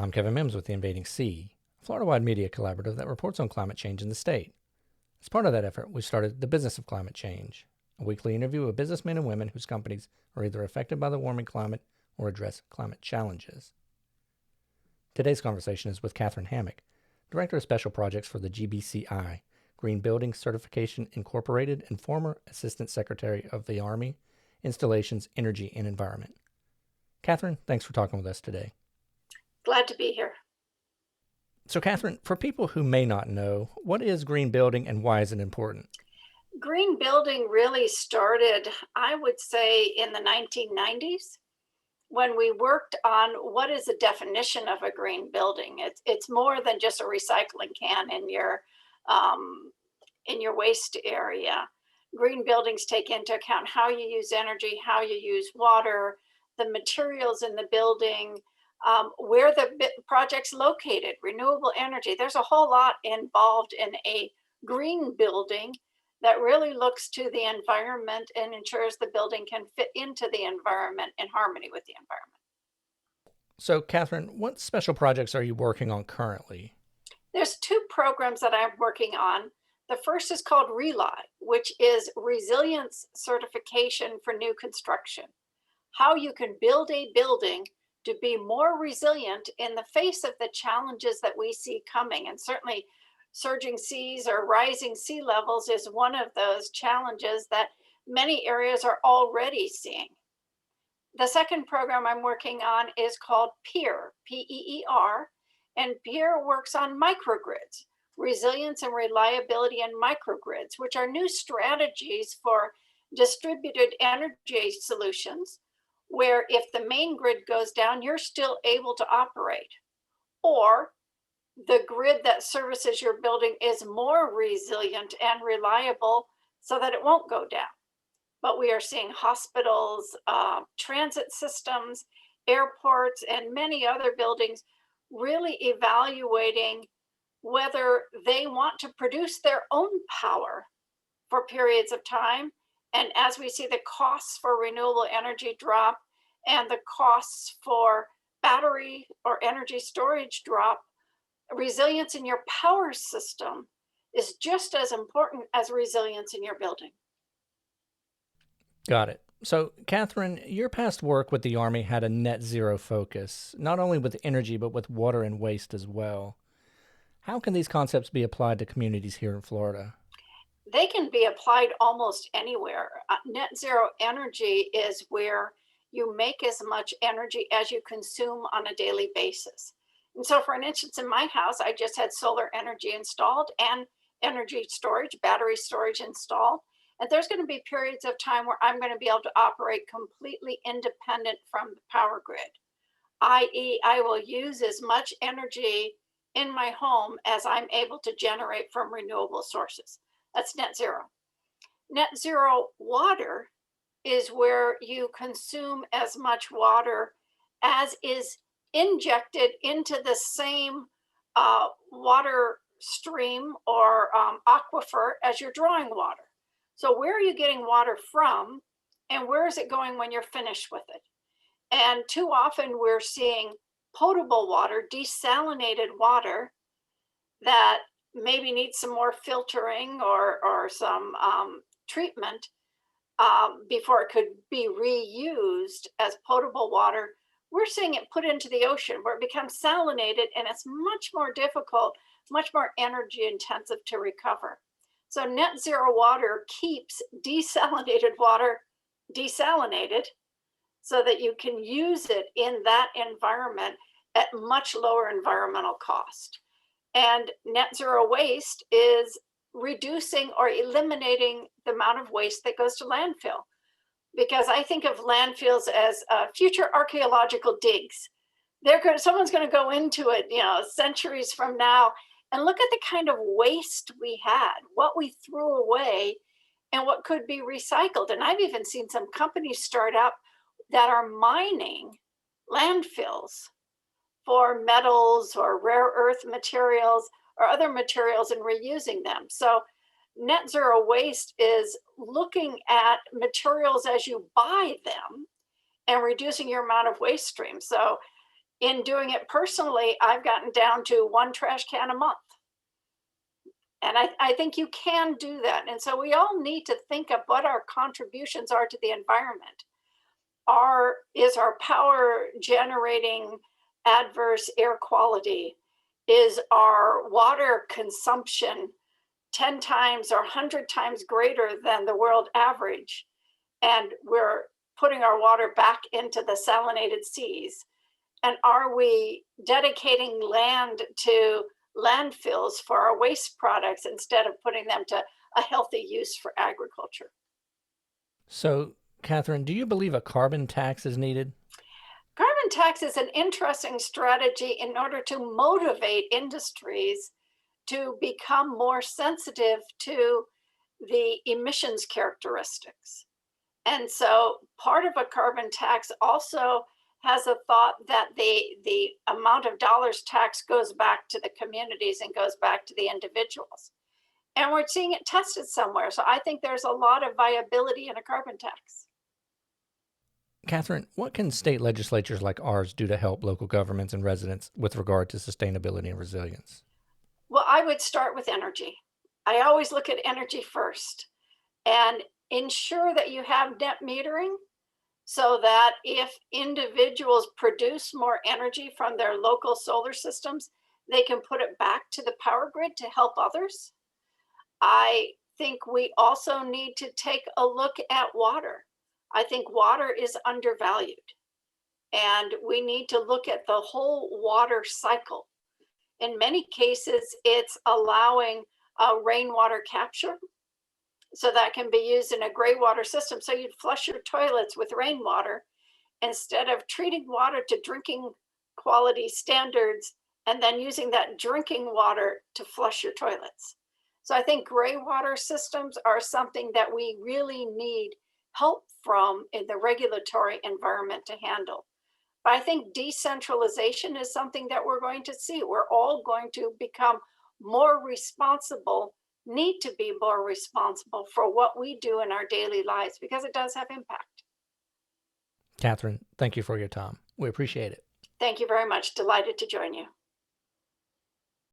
I'm Kevin Mims with the Invading Sea, a Florida-wide media collaborative that reports on climate change in the state. As part of that effort, we started The Business of Climate Change, a weekly interview of businessmen and women whose companies are either affected by the warming climate or address climate challenges. Today's conversation is with Katherine Hammack, Director of Special Projects for the GBCI, Green Building Certification Incorporated, and former Assistant Secretary of the Army, Installations, Energy, and Environment. Katherine, thanks for talking with us today. Glad to be here. So, Katherine, for people who may not know, what is green building and why is it important? Green building really started, I would say, in the 1990s when we worked on what is the definition of a green building. It's more than just a recycling can in your waste area. Green buildings take into account how you use energy, how you use water, the materials in the building, where the project's located, renewable energy. There's a whole lot involved in a green building that really looks to the environment and ensures the building can fit into the environment in harmony with the environment. So, Katherine, what special projects are you working on currently? There's two programs that I'm working on. The first is called RELI, which is resilience certification for new construction. How you can build a building to be more resilient in the face of the challenges that we see coming. And certainly surging seas or rising sea levels is one of those challenges that many areas are already seeing. The second program I'm working on is called PEER, P-E-E-R, and PEER works on microgrids, resilience and reliability in microgrids, which are new strategies for distributed energy solutions, where if the main grid goes down, you're still able to operate. Or the grid that services your building is more resilient and reliable so that it won't go down. But we are seeing hospitals, transit systems, airports, and many other buildings really evaluating whether they want to produce their own power for periods of time. And as we see the costs for renewable energy drop and the costs for battery or energy storage drop, resilience in your power system is just as important as resilience in your building. Got it. So, Katherine, your past work with the Army had a net zero focus, not only with energy, but with water and waste as well. How can these concepts be applied to communities here in Florida? They can be applied almost anywhere. Net zero energy is where you make as much energy as you consume on a daily basis. And so, for an instance, in my house, I just had solar energy installed and energy storage, battery storage installed. And there's going to be periods of time where I'm going to be able to operate completely independent from the power grid, i.e., I will use as much energy in my home as I'm able to generate from renewable sources. That's net zero. Net zero water is where you consume as much water as is injected into the same water stream or aquifer as you're drawing water. So where are you getting water from, and where is it going when you're finished with it? And too often we're seeing potable water, desalinated water that maybe needs some more filtering or some treatment before it could be reused as potable water. We're seeing it put into the ocean where it becomes salinated, and it's much more difficult, much more energy intensive to recover. So net zero water keeps desalinated water desalinated so that you can use it in that environment at much lower environmental cost. And net zero waste is reducing or eliminating the amount of waste that goes to landfill. Because I think of landfills as future archaeological digs. Someone's going to go into it, centuries from now, and look at the kind of waste we had, what we threw away, and what could be recycled. And I've even seen some companies start up that are mining landfills for metals or rare earth materials or other materials and reusing them. So net zero waste is looking at materials as you buy them and reducing your amount of waste stream. So In doing it personally, I've gotten down to one trash can a month. And I think you can do that. And so we all need to think of what our contributions are to the environment. Is our power generating adverse air quality? Is our water consumption 10 times or 100 times greater than the world average? And we're putting our water back into the salinated seas. And are we dedicating land to landfills for our waste products instead of putting them to a healthy use for agriculture? So, Catherine, do you believe a carbon tax is needed? Carbon tax is an interesting strategy in order to motivate industries to become more sensitive to the emissions characteristics. And so part of a carbon tax also has a thought that the amount of dollars taxed goes back to the communities and goes back to the individuals. And we're seeing it tested somewhere. So I think there's a lot of viability in a carbon tax. Catherine, what can state legislatures like ours do to help local governments and residents with regard to sustainability and resilience? Well, I would start with energy. I always look at energy first and ensure that you have net metering so that if individuals produce more energy from their local solar systems, they can put it back to the power grid to help others. I think we also need to take a look at water. I think water is undervalued, and we need to look at the whole water cycle. In many cases, it's allowing rainwater capture so that can be used in a gray water system. So you'd flush your toilets with rainwater instead of treating water to drinking quality standards and then using that drinking water to flush your toilets. So I think gray water systems are something that we really need help from in the regulatory environment to handle. But I think decentralization is something that we're going to see. We're all going to become more responsible, need to be more responsible for what we do in our daily lives because it does have impact. Catherine, thank you for your time. We appreciate it. Thank you very much. Delighted to join you.